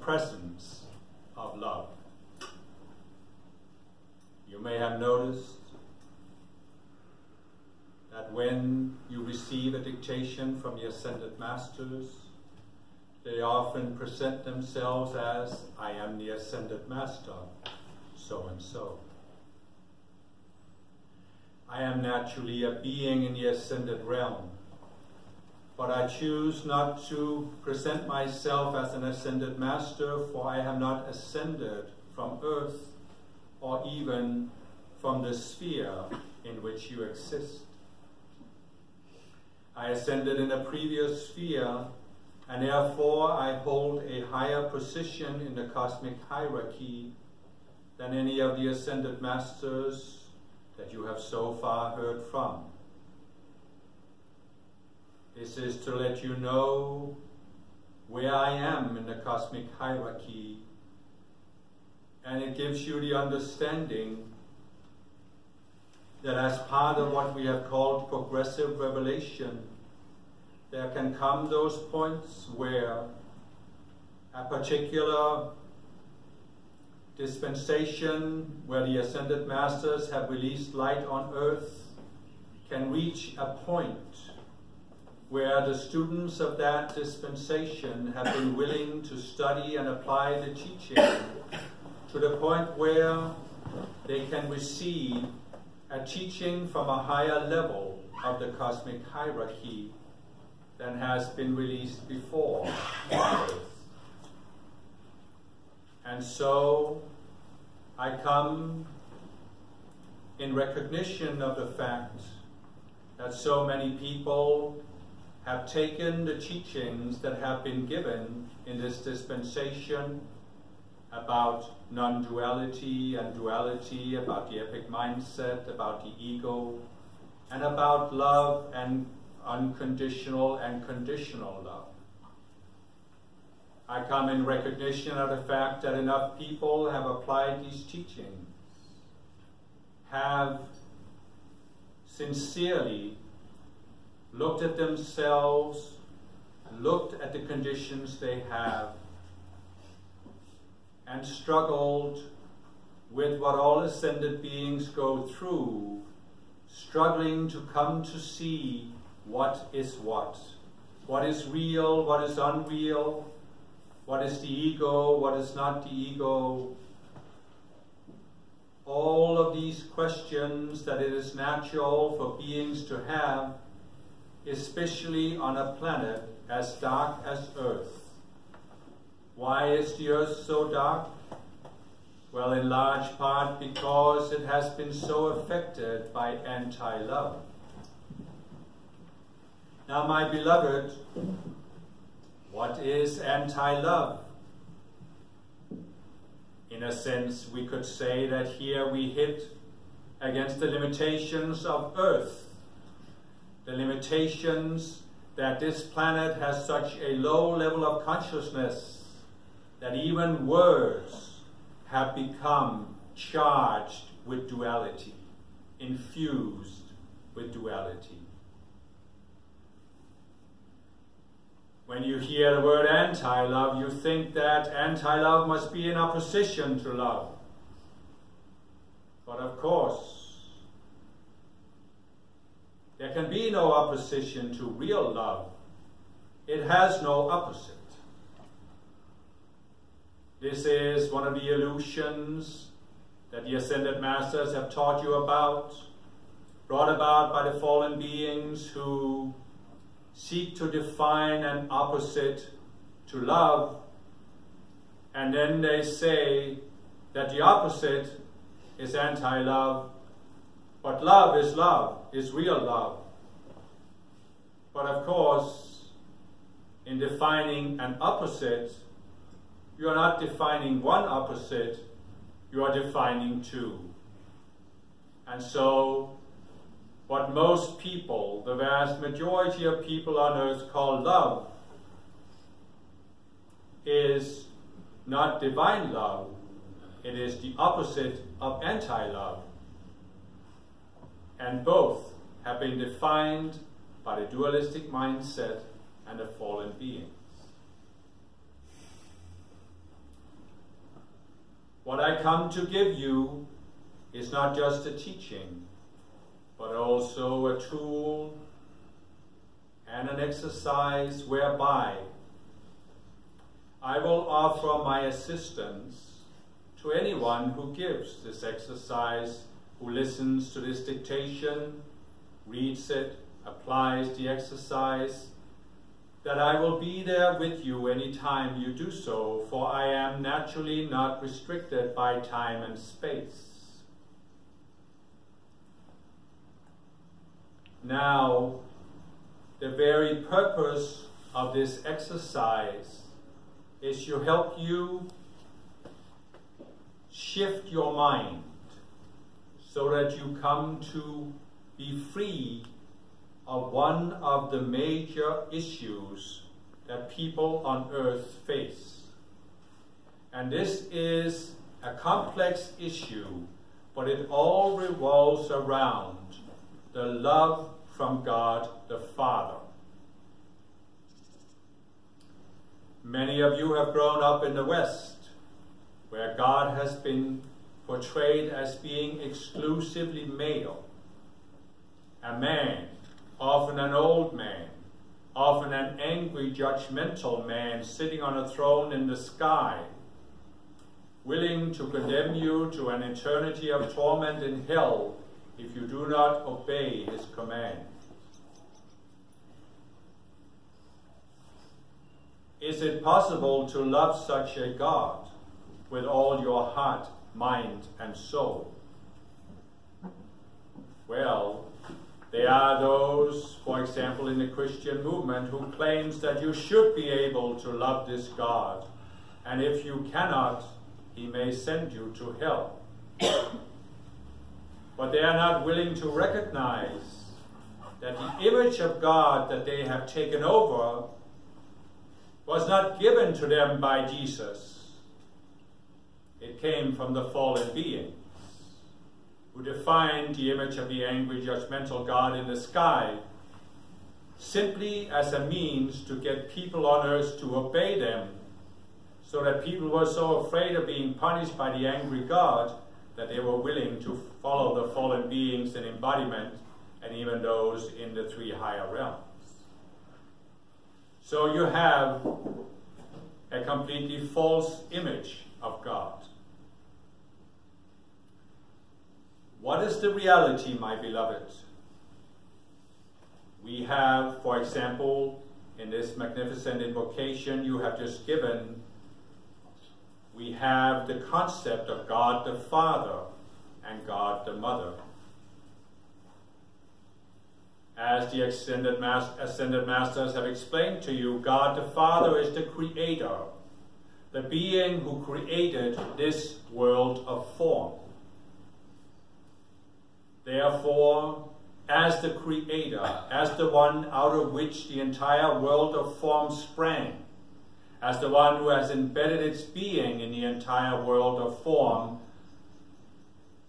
presence of love. You may have noticed that when you receive a dictation from the Ascended Masters, they often present themselves as, I am the Ascended Master, so and so. I am naturally a being in the Ascended realm, but I choose not to present myself as an Ascended Master, for I have not ascended from earth or even from the sphere in which you exist. I ascended in a previous sphere, and therefore I hold a higher position in the cosmic hierarchy than any of the Ascended Masters that you have so far heard from. This is to let you know where I am in the cosmic hierarchy, and it gives you the understanding that as part of what we have called progressive revelation, there can come those points where a particular dispensation where the Ascended Masters have released light on earth can reach a point where the students of that dispensation have been willing to study and apply the teaching to the point where they can receive a teaching from a higher level of the cosmic hierarchy than has been released before on earth. And so I come in recognition of the fact that so many people have taken the teachings that have been given in this dispensation about non-duality and duality, about the epic mindset, about the ego, and about love and unconditional and conditional love. I come in recognition of the fact that enough people have applied these teachings, have sincerely looked at themselves, looked at the conditions they have, and struggled with what all ascended beings go through, struggling to come to see what is real, what is unreal, what is the ego, what is not the ego. All of these questions that it is natural for beings to have, especially on a planet as dark as Earth. Why is the Earth so dark? Well, in large part because it has been so affected by anti-love. Now, my beloved, what is anti-love? In a sense, we could say that here we hit against the limitations of Earth, the limitations that this planet has such a low level of consciousness that even words have become charged with duality, infused with duality. When you hear the word anti-love, you think that anti-love must be in opposition to love. But of course, there can be no opposition to real love. It has no opposite. This is one of the illusions that the Ascended Masters have taught you about, brought about by the fallen beings who seek to define an opposite to love, and then they say that the opposite is anti-love, but love, is real love. But of course, in defining an opposite, you are not defining one opposite, you are defining two. And so, what most people, the vast majority of people on earth call love, is not divine love. It is the opposite of anti-love. And both have been defined by the dualistic mindset and the fallen beings. What I come to give you is not just a teaching, but also a tool and an exercise whereby I will offer my assistance to anyone who gives this exercise, who listens to this dictation, reads it, applies the exercise, that I will be there with you anytime you do so, for I am naturally not restricted by time and space. Now, the very purpose of this exercise is to help you shift your mind so that you come to be free of one of the major issues that people on earth face. And this is a complex issue, but it all revolves around the love from God the Father. Many of you have grown up in the West, where God has been portrayed as being exclusively male, a man, often an old man, often an angry, judgmental man sitting on a throne in the sky, willing to condemn you to an eternity of torment in hell if you do not obey his command. Is it possible to love such a God with all your heart, mind, and soul? Well, there are those, for example, in the Christian movement who claims that you should be able to love this God, and if you cannot, he may send you to hell. But they are not willing to recognize that the image of God that they have taken over was not given to them by Jesus. It came from the fallen beings who defined the image of the angry, judgmental God in the sky simply as a means to get people on earth to obey them, so that people were so afraid of being punished by the angry God that they were willing to follow the fallen beings in embodiment, and even those in the three higher realms. So you have a completely false image of God. What is the reality, my beloved? We have, for example, in this magnificent invocation you have just given, we have the concept of God the Father and God the Mother. As the Ascended Masters have explained to you, God the Father is the Creator, the being who created this world of form. Therefore, as the Creator, as the one out of which the entire world of form sprang, as the one who has embedded its being in the entire world of form,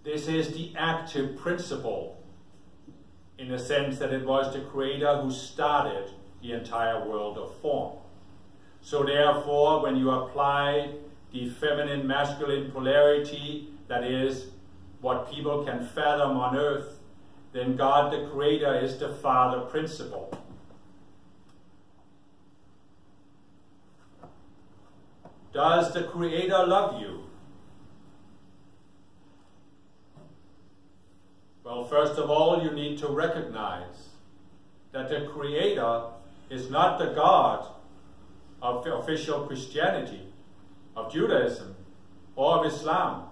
this is the active principle, in the sense that it was the Creator who started the entire world of form. So therefore, when you apply the feminine-masculine polarity, that is, what people can fathom on earth, then God the Creator is the Father principle. Does the Creator love you? Well, first of all, you need to recognize that the Creator is not the God of official Christianity, of Judaism, or of Islam.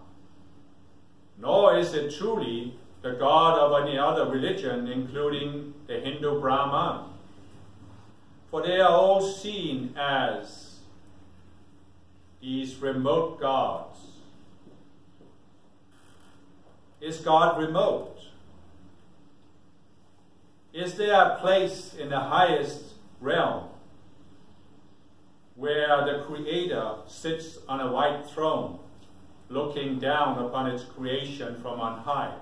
Nor is it truly the God of any other religion, including the Hindu Brahman. For they are all seen as these remote gods. Is God remote? Is there a place in the highest realm where the Creator sits on a white throne, looking down upon its creation from on high?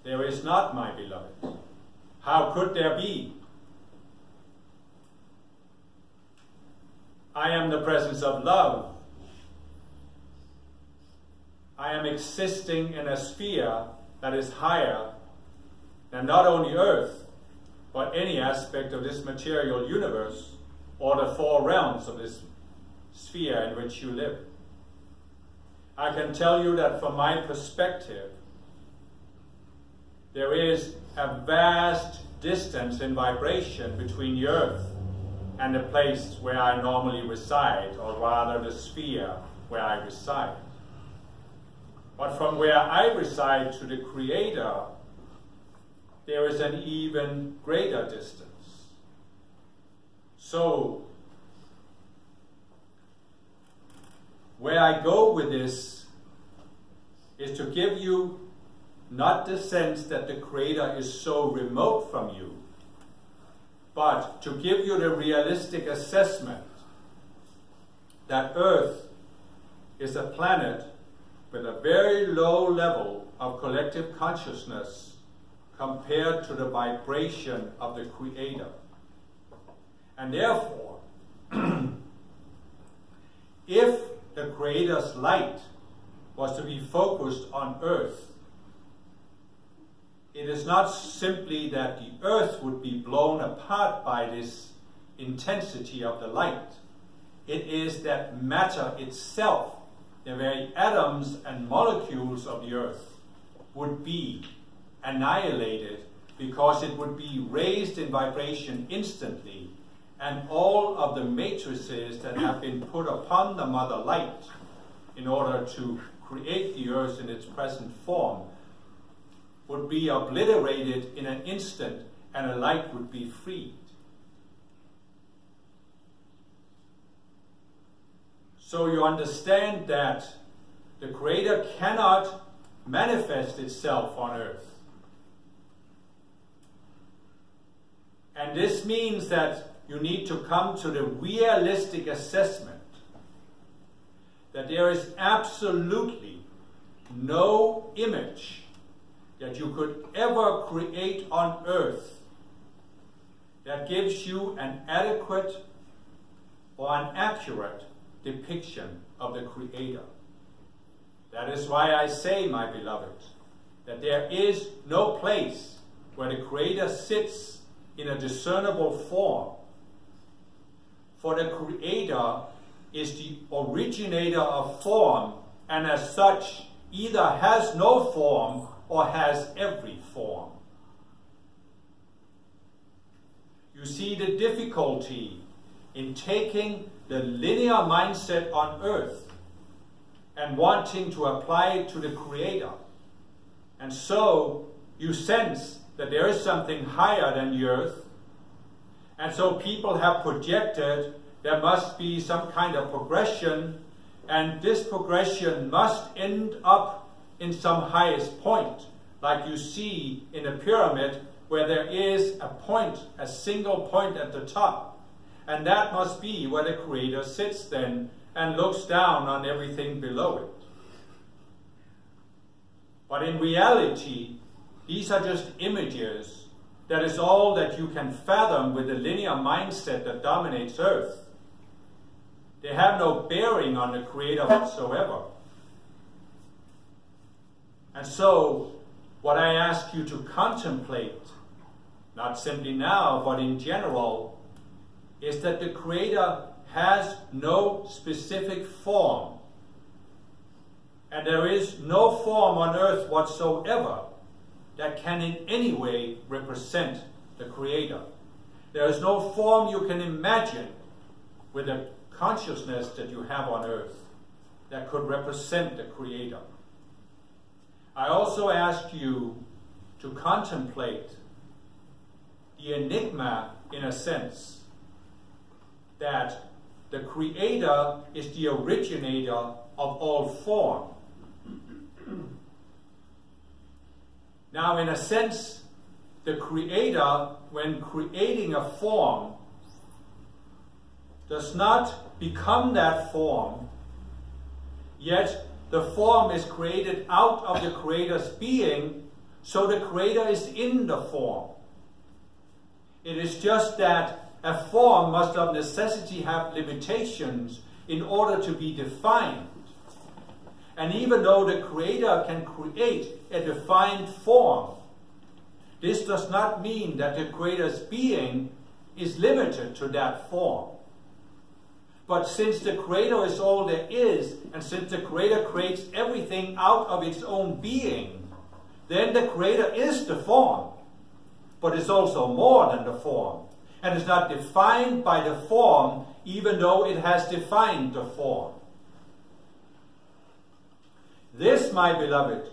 There is not, my beloved. How could there be? I am the presence of love. I am existing in a sphere that is higher than not only Earth, but any aspect of this material universe or the four realms of this sphere in which you live. I can tell you that from my perspective, there is a vast distance in vibration between the Earth and the place where I normally reside, or rather the sphere where I reside. But from where I reside to the Creator, there is an even greater distance. So, where I go with this is to give you not the sense that the Creator is so remote from you, but to give you the realistic assessment that Earth is a planet with a very low level of collective consciousness compared to the vibration of the Creator. And therefore, if the Creator's light was to be focused on Earth, it is not simply that the Earth would be blown apart by this intensity of the light. It is that matter itself, the very atoms and molecules of the Earth, would be annihilated because it would be raised in vibration instantly, and all of the matrices that have been put upon the Mother Light in order to create the Earth in its present form would be obliterated in an instant, and a light would be freed. So you understand that the Creator cannot manifest itself on Earth. And this means that you need to come to the realistic assessment that there is absolutely no image that you could ever create on Earth that gives you an adequate or an accurate depiction of the Creator. That is why I say, my beloved, that there is no place where the Creator sits in a discernible form. For the Creator is the originator of form, and as such either has no form or has every form. You see the difficulty in taking the linear mindset on Earth and wanting to apply it to the Creator. And so you sense that there is something higher than the Earth, and so people have projected there must be some kind of progression, and this progression must end up in some highest point, like you see in a pyramid where there is a point, a single point at the top. And that must be where the Creator sits then and looks down on everything below it. But in reality, these are just images. That is all that you can fathom with the linear mindset that dominates Earth. They have no bearing on the Creator whatsoever. And so, what I ask you to contemplate, not simply now, but in general, is that the Creator has no specific form. And there is no form on Earth whatsoever that can in any way represent the Creator. There is no form you can imagine with the consciousness that you have on Earth that could represent the Creator. I also ask you to contemplate the enigma, in a sense, that the Creator is the originator of all form. Now, in a sense, the Creator, when creating a form, does not become that form, yet the form is created out of the Creator's being, so the Creator is in the form. It is just that A form must of necessity have limitations in order to be defined. And even though the Creator can create a defined form, this does not mean that the Creator's being is limited to that form. But since the Creator is all there is, and since the Creator creates everything out of its own being, then the Creator is the form, but is also more than the form, and is not defined by the form, even though it has defined the form. This, my beloved,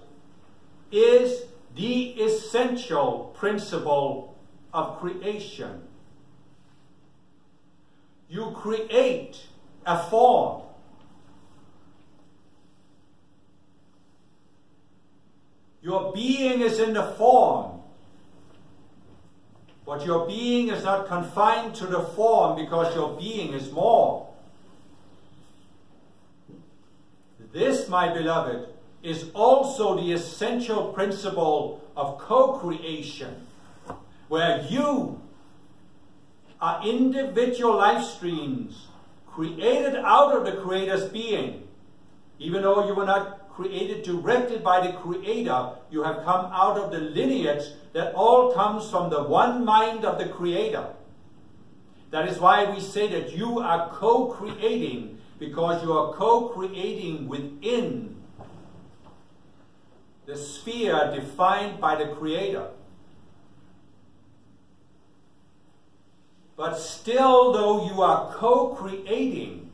is the essential principle of creation. You create a form. Your being is in the form, but your being is not confined to the form because your being is more. This, my beloved, is also the essential principle of co-creation, where you are individual life streams created out of the Creator's being. Even though you were not created directly by the Creator, you have come out of the lineage that all comes from the one mind of the Creator. That is why we say that you are co-creating, because you are co-creating within the sphere defined by the Creator. But still, though you are co-creating,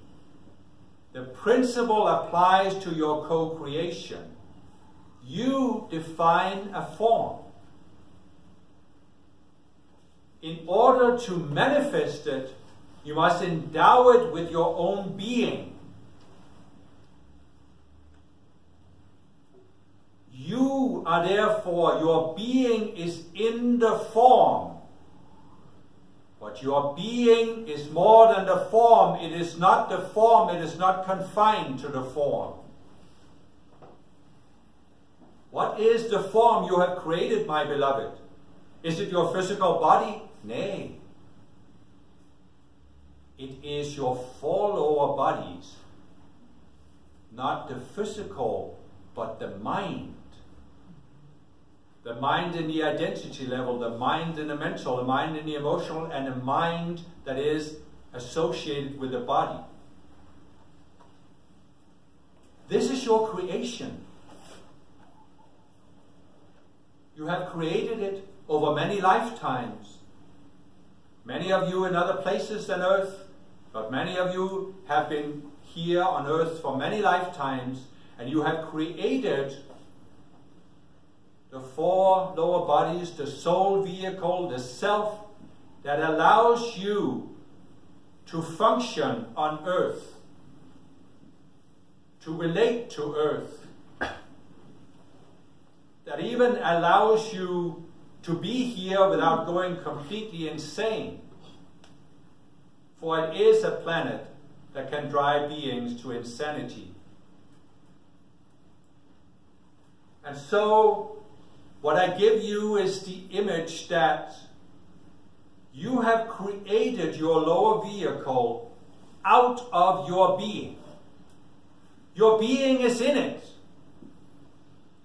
the principle applies to your co-creation. You define a form. In order to manifest it, you must endow it with your own being. You are therefore, your being is in the form. But your being is more than the form. It is not the form. It is not confined to the form. What is the form you have created, my beloved? Is it your physical body? Nay. It is your four lower bodies. Not the physical, but the mind. The mind in the identity level, the mind in the mental, the mind in the emotional, and the mind that is associated with the body. This is your creation. You have created it over many lifetimes. Many of you in other places than earth, but many of you have been here on earth for many lifetimes, and you have created the four lower bodies, the soul vehicle, the self that allows you to function on earth, to relate to earth, that even allows you to be here without going completely insane. For it is a planet that can drive beings to insanity. And so, what I give you is the image that you have created your lower vehicle out of your being. Your being is in it,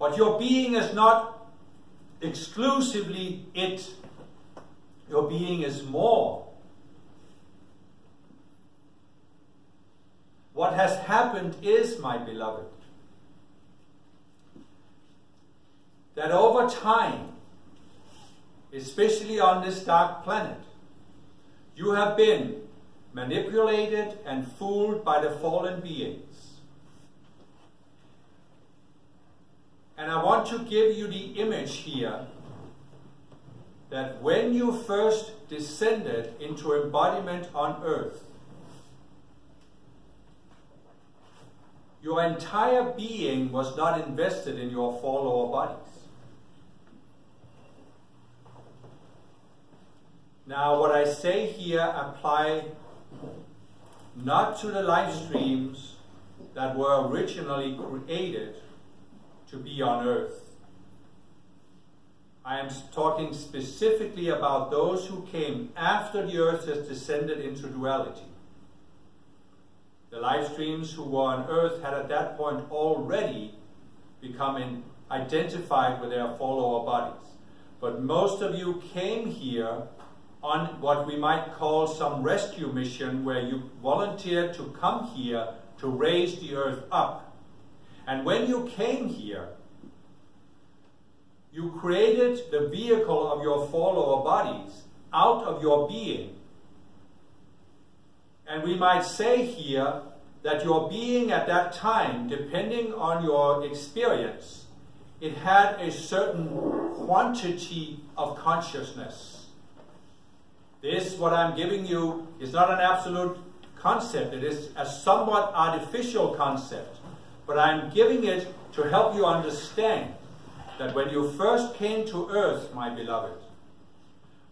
but your being is not exclusively it. Your being is more. What has happened is, my beloved, that over time, especially on this dark planet, you have been manipulated and fooled by the fallen beings. And I want to give you the image here that when you first descended into embodiment on earth, your entire being was not invested in your four lower bodies. Now, what I say here apply not to the life streams that were originally created to be on earth. I am talking specifically about those who came after the earth has descended into duality. The live streams who were on earth had at that point already become identified with their follower bodies. But most of you came here on what we might call some rescue mission, where you volunteered to come here to raise the earth up. And when you came here, you created the vehicle of your follower bodies out of your being. And we might say here that your being at that time, depending on your experience, it had a certain quantity of consciousness. This, what I'm giving you, is not an absolute concept. It is a somewhat artificial concept. But I'm giving it to help you understand that when you first came to earth, my beloved,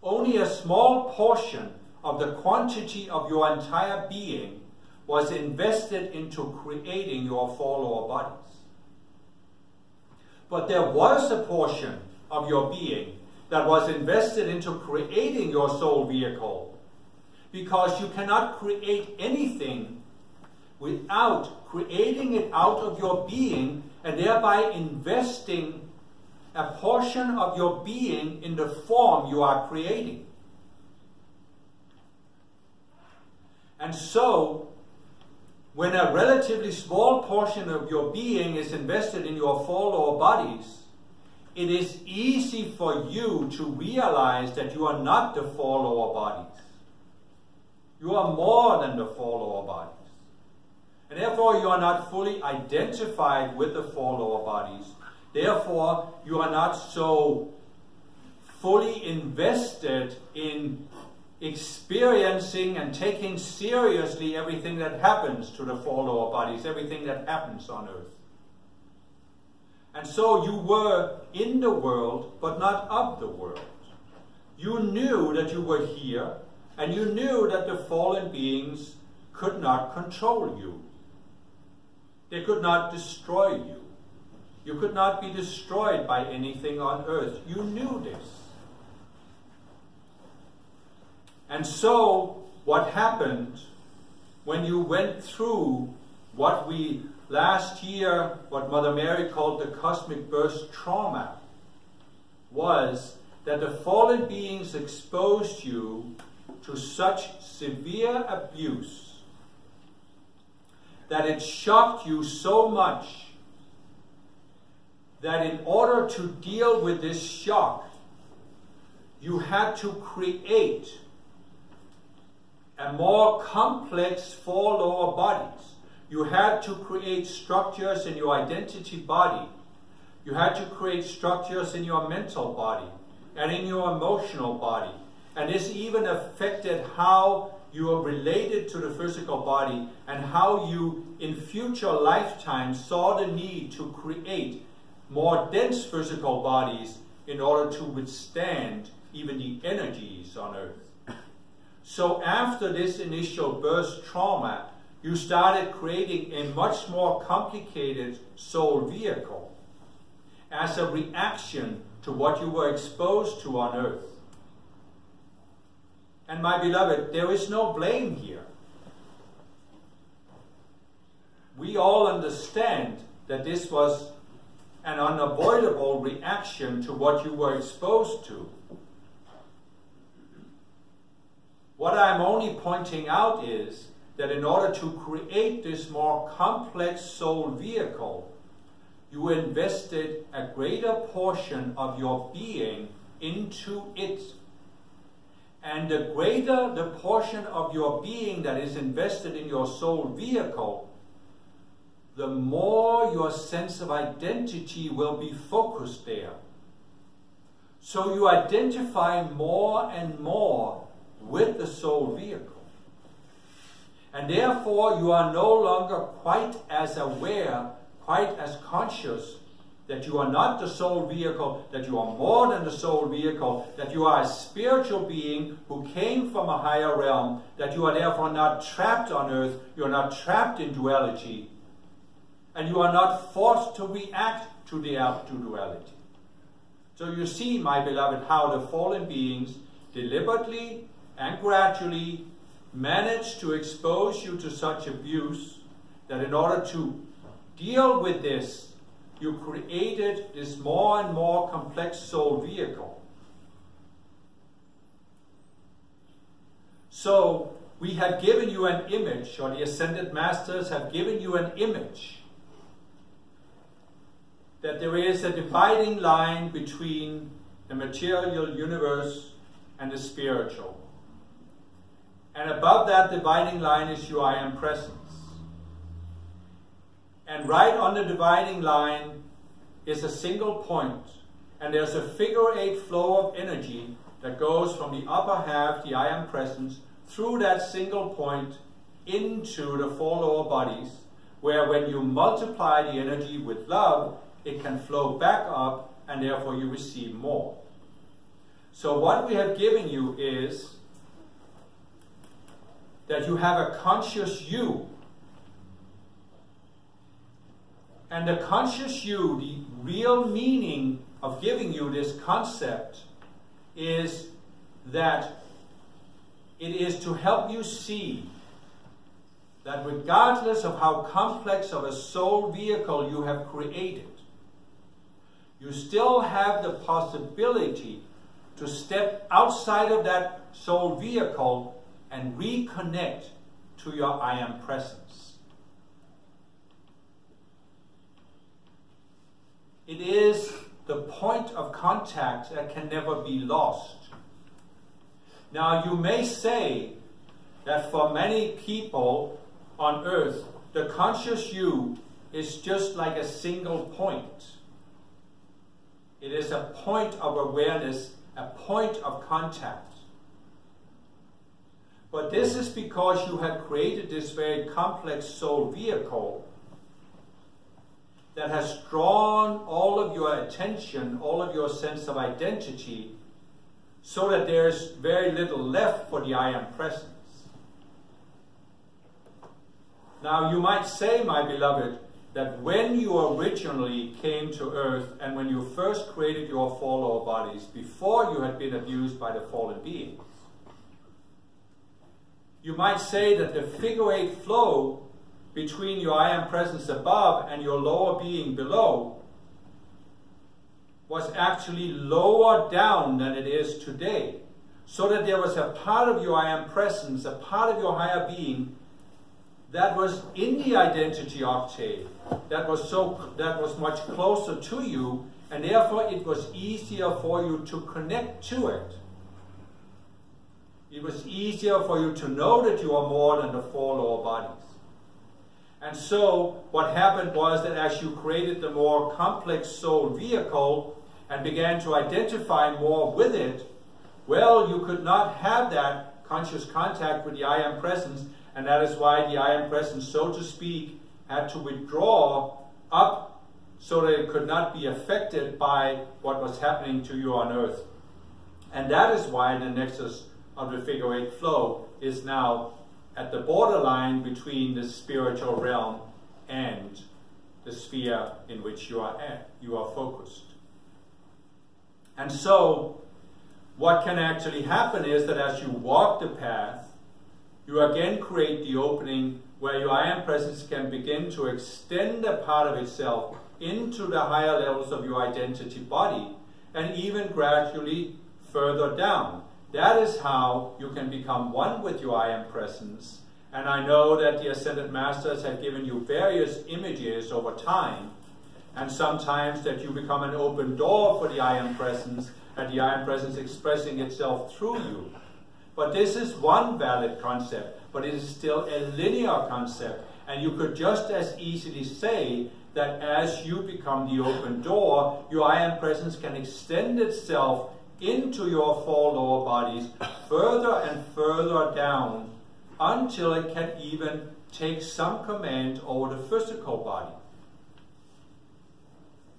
only a small portion of the quantity of your entire being was invested into creating your follower bodies. But there was a portion of your being that was invested into creating your soul vehicle, because you cannot create anything without creating it out of your being and thereby investing a portion of your being in the form you are creating. And so, when a relatively small portion of your being is invested in your follower bodies, it is easy for you to realize that you are not the follower bodies. You are more than the follower bodies. And therefore you are not fully identified with the follower bodies. Therefore you are not so fully invested in experiencing and taking seriously everything that happens to the follower bodies, everything that happens on earth. And so you were in the world, but not of the world. You knew that you were here, and you knew that the fallen beings could not control you. They could not destroy you. You could not be destroyed by anything on earth. You knew this. And so, what happened when you went through what we last year, what Mother Mary called the cosmic burst trauma, was that the fallen beings exposed you to such severe abuse that it shocked you so much that in order to deal with this shock, you had to create a more complex four lower bodies. You had to create structures in your identity body. You had to create structures in your mental body and in your emotional body. And this even affected how you are related to the physical body and how you in future lifetimes saw the need to create more dense physical bodies in order to withstand even the energies on earth. So after this initial burst trauma, you started creating a much more complicated soul vehicle as a reaction to what you were exposed to on earth. And my beloved, there is no blame here. We all understand that this was an unavoidable reaction to what you were exposed to. What I'm only pointing out is that in order to create this more complex soul vehicle, you invested a greater portion of your being into it. And the greater the portion of your being that is invested in your soul vehicle, the more your sense of identity will be focused there. So you identify more and more with the soul vehicle. And therefore you are no longer quite as aware, quite as conscious that you are not the soul vehicle, that you are more than the soul vehicle, that you are a spiritual being who came from a higher realm, that you are therefore not trapped on earth, you are not trapped in duality, and you are not forced to react to the duality. So you see, my beloved, how the fallen beings deliberately and gradually manage to expose you to such abuse that in order to deal with this, you created this more and more complex soul vehicle. So we have given you an image, or the Ascended Masters have given you an image, that there is a dividing line between the material universe and the spiritual. And above that dividing line is your I Am Presence. And right on the dividing line is a single point, and there's a figure-8 flow of energy that goes from the upper half, the I Am Presence, through that single point into the four lower bodies, where when you multiply the energy with love, it can flow back up, and therefore you receive more. So what we have given you is that you have a conscious you. And the conscious you, the real meaning of giving you this concept is that it is to help you see that regardless of how complex of a soul vehicle you have created, you still have the possibility to step outside of that soul vehicle and reconnect to your I Am Presence. It is the point of contact that can never be lost. Now, you may say that for many people on earth, the conscious you is just like a single point. It is a point of awareness, a point of contact. But this is because you have created this very complex soul vehicle that has drawn all of your attention, all of your sense of identity, so that there's very little left for the I Am Presence. Now, you might say, my beloved, that when you originally came to earth and when you first created your four lower bodies, before you had been abused by the fallen beings, you might say that the figure-8 flow between your I Am Presence above and your lower being below was actually lower down than it is today. So that there was a part of your I Am Presence, a part of your higher being, that was in the identity octave, that was much closer to you, and therefore it was easier for you to connect to it. It was easier for you to know that you are more than the four lower bodies. And so what happened was that as you created the more complex soul vehicle and began to identify more with it, well, you could not have that conscious contact with the I Am Presence, and that is why the I Am Presence, so to speak, had to withdraw up so that it could not be affected by what was happening to you on earth. And that is why the nexus of the figure-8 flow is now at the borderline between the spiritual realm and the sphere in which you are focused. And so, what can actually happen is that as you walk the path, you again create the opening where your I Am Presence can begin to extend a part of itself into the higher levels of your identity body, and even gradually further down. That is how you can become one with your I Am Presence. And I know that the Ascended Masters have given you various images over time, and sometimes that you become an open door for the I Am Presence, and the I Am Presence expressing itself through you. But this is one valid concept, but it is still a linear concept. And you could just as easily say that as you become the open door, your I Am Presence can extend itself into your four lower bodies, further and further down, until it can even take some command over the physical body.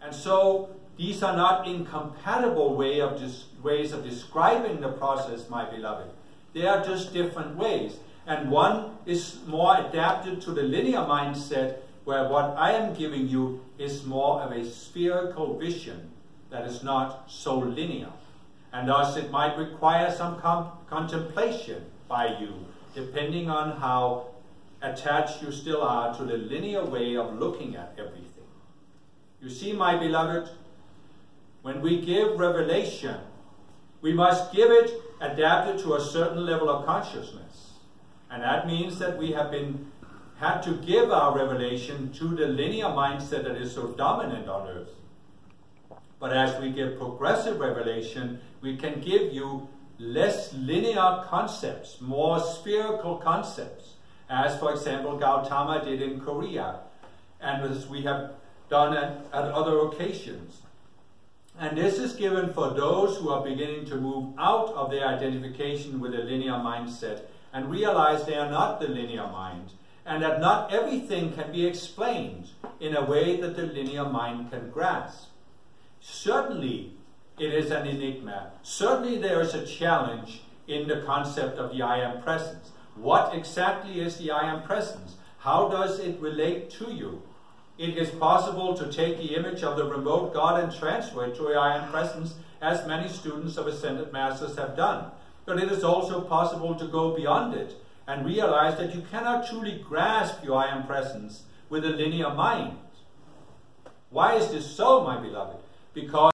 And so these are not incompatible ways of describing the process, my beloved. They are just different ways. And one is more adapted to the linear mindset, where what I am giving you is more of a spherical vision that is not so linear. And thus it might require some contemplation by you, depending on how attached you still are to the linear way of looking at everything. You see, my beloved, when we give revelation, we must give it adapted to a certain level of consciousness. And that means that we have had to give our revelation to the linear mindset that is so dominant on earth. But as we give progressive revelation, we can give you less linear concepts, more spherical concepts, as for example Gautama did in Korea, and as we have done at other occasions. And this is given for those who are beginning to move out of their identification with a linear mindset and realize they are not the linear mind, and that not everything can be explained in a way that the linear mind can grasp. Certainly, it is an enigma. Certainly, there is a challenge in the concept of the I Am Presence. What exactly is the I Am Presence? How does it relate to you? It is possible to take the image of the remote God and transfer it to the I Am Presence, as many students of Ascended Masters have done. But it is also possible to go beyond it and realize that you cannot truly grasp your I Am Presence with a linear mind. Why is this so, my beloved? Because